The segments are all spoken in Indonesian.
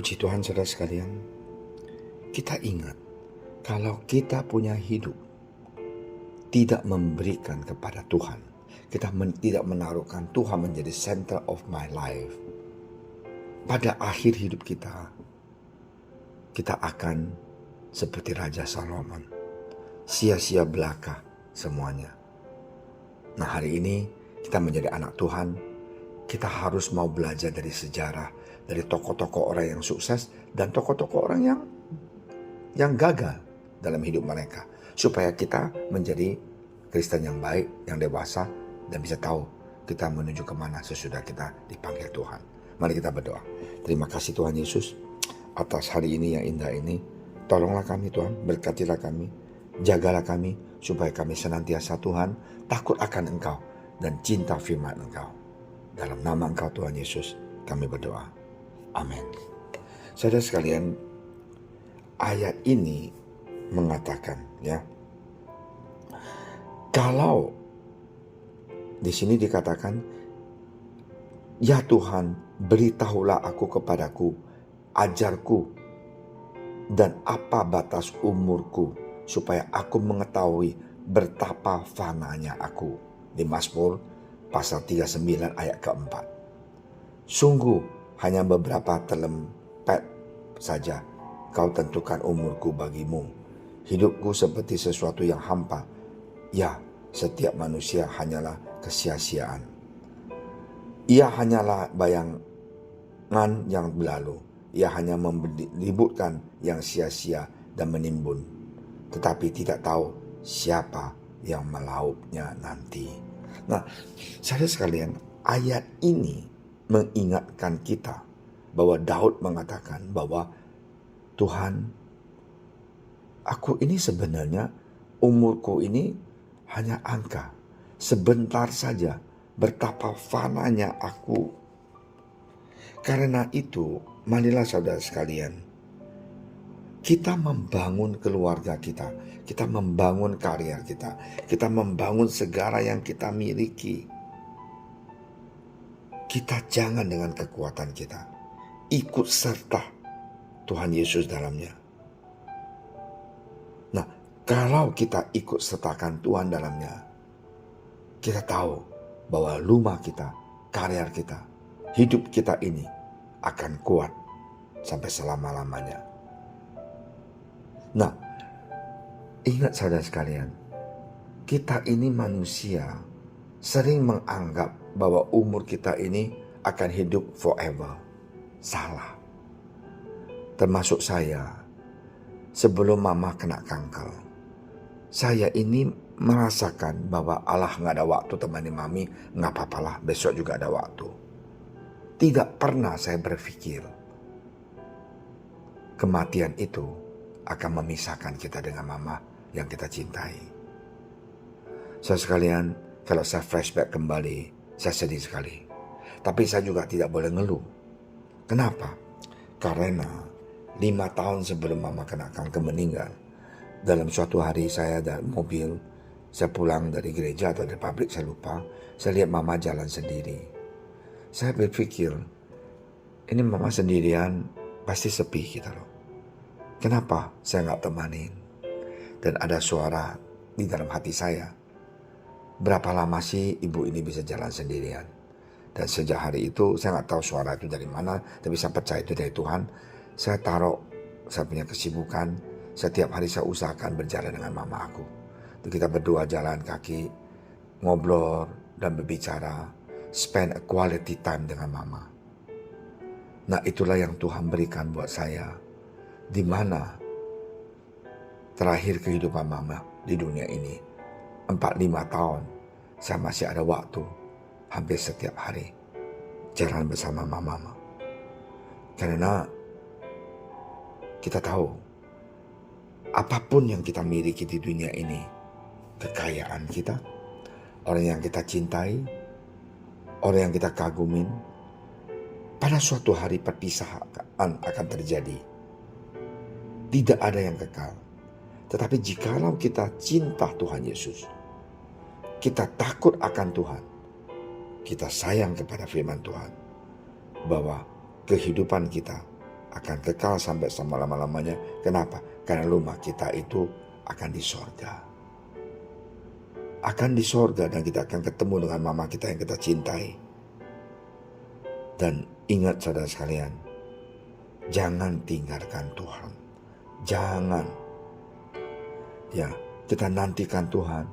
Puji Tuhan saudara sekalian, kita ingat kalau kita punya hidup tidak memberikan kepada Tuhan, kita tidak menaruhkan Tuhan menjadi center of my life, pada akhir hidup kita akan seperti Raja Salomo, sia-sia belaka semuanya. Nah, hari ini kita menjadi anak Tuhan, kita harus mau belajar dari sejarah, dari tokoh-tokoh orang yang sukses dan tokoh-tokoh orang yang gagal dalam hidup mereka, supaya kita menjadi Kristen yang baik, yang dewasa, dan bisa tahu kita menuju kemana sesudah kita dipanggil Tuhan. Mari kita berdoa. Terima kasih Tuhan Yesus atas hari ini yang indah ini. Tolonglah kami Tuhan, berkatilah kami, jagalah kami, supaya kami senantiasa Tuhan takut akan Engkau dan cinta firman Engkau. Dalam nama Engkau Tuhan Yesus kami berdoa. Amin. Saudara sekalian, ayat ini mengatakan kalau di sini dikatakan, ya Tuhan, beritahulah aku kepadaku, ajarku, dan apa batas umurku, supaya aku mengetahui betapa fananya aku. Di Mazmur pasal 39 ayat keempat. Sungguh hanya beberapa telempet saja kau tentukan umurku bagimu. Hidupku seperti sesuatu yang hampa. Ya, setiap manusia hanyalah kesia-siaan. Ia hanyalah bayangan yang berlalu. Ia hanya meributkan yang sia-sia dan menimbun, tetapi tidak tahu siapa yang melaupnya nanti. Nah, saudara sekalian, ayat ini mengingatkan kita bahwa Daud mengatakan bahwa Tuhan, aku ini sebenarnya umurku ini hanya angka, sebentar saja, betapa fananya aku. Karena itu, marilah saudara sekalian, kita membangun keluarga kita membangun karier kita membangun segala yang kita miliki. Kita jangan dengan kekuatan kita, ikut serta Tuhan Yesus dalamnya. Nah, kalau kita ikut sertakan Tuhan dalamnya, kita tahu bahwa rumah kita, karier kita, hidup kita ini akan kuat sampai selama-lamanya. Nah, ingat saudara sekalian, kita ini manusia sering menganggap bahwa umur kita ini akan hidup forever. Salah. Termasuk saya, sebelum mama kena kanker, saya ini merasakan bahwa Allah gak ada waktu temani mami, gak apa-apalah, besok juga ada waktu. Tidak pernah saya berpikir kematian itu akan memisahkan kita dengan mama yang kita cintai. Saudara sekalian, kalau saya flashback kembali, saya sedih sekali. Tapi saya juga tidak boleh ngeluh. Kenapa? Karena 5 tahun sebelum mama kena kanker meninggal, dalam suatu hari saya dalam mobil, saya pulang dari gereja atau dari pabrik, saya lupa, saya lihat mama jalan sendiri. Saya berpikir, ini mama sendirian, pasti sepi gitu loh. Kenapa saya gak temanin? Dan ada suara di dalam hati saya, berapa lama sih ibu ini bisa jalan sendirian? Dan sejak hari itu saya gak tahu suara itu dari mana, tapi saya percaya itu dari Tuhan. Saya taruh, saya punya kesibukan, setiap hari saya usahakan berjalan dengan mama aku. Kita berdua jalan kaki, ngobrol dan berbicara, spend a quality time dengan mama. Nah, itulah yang Tuhan berikan buat saya, di mana terakhir kehidupan mama di dunia ini, 4-5 tahun, saya masih ada waktu hampir setiap hari jalan bersama mama. Karena kita tahu, apapun yang kita miliki di dunia ini, kekayaan kita, orang yang kita cintai, orang yang kita kagumin, pada suatu hari perpisahan akan terjadi. Tidak ada yang kekal. Tetapi jikalau kita cinta Tuhan Yesus, kita takut akan Tuhan, kita sayang kepada firman Tuhan, bahwa kehidupan kita akan kekal sampai selama-lamanya. Kenapa? Karena rumah kita itu akan di sorga. Akan di sorga, dan kita akan ketemu dengan mama kita yang kita cintai. Dan ingat saudara sekalian, jangan tinggalkan Tuhan. Jangan. Ya, kita nantikan Tuhan.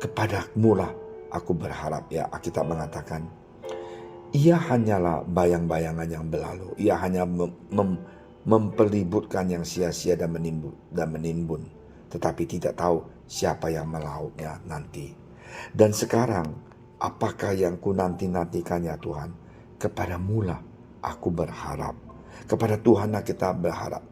Kepadamu lah aku berharap. Ya, Alkitab mengatakan, ia hanyalah bayang-bayangan yang berlalu. Ia hanya memperlibutkan yang sia-sia dan menimbun. Tetapi tidak tahu siapa yang melautnya nanti. Dan sekarang, apakah yang ku nanti-nantikan ya Tuhan? Kepadamu lah aku berharap. Kepada Tuhanlah kita berharap.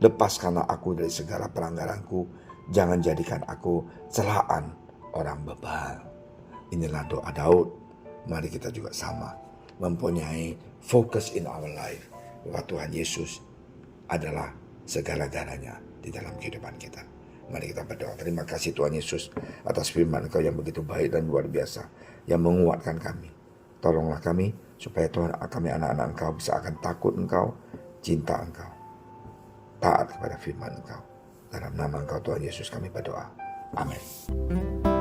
Lepaskanlah aku dari segala pelanggaranku. Jangan jadikan aku celaan orang bebal. Inilah doa Daud. Mari kita juga sama mempunyai focus in our life, bahwa Tuhan Yesus adalah segala-galanya di dalam kehidupan kita. Mari kita berdoa. Terima kasih Tuhan Yesus atas firman Engkau yang begitu baik dan luar biasa, yang menguatkan kami. Tolonglah kami supaya Tuhan, kami anak-anak Engkau bisa akan takut Engkau, cinta Engkau, taat kepada firman Engkau. Dalam nama Engkau Tuhan Yesus kami berdoa. Amin.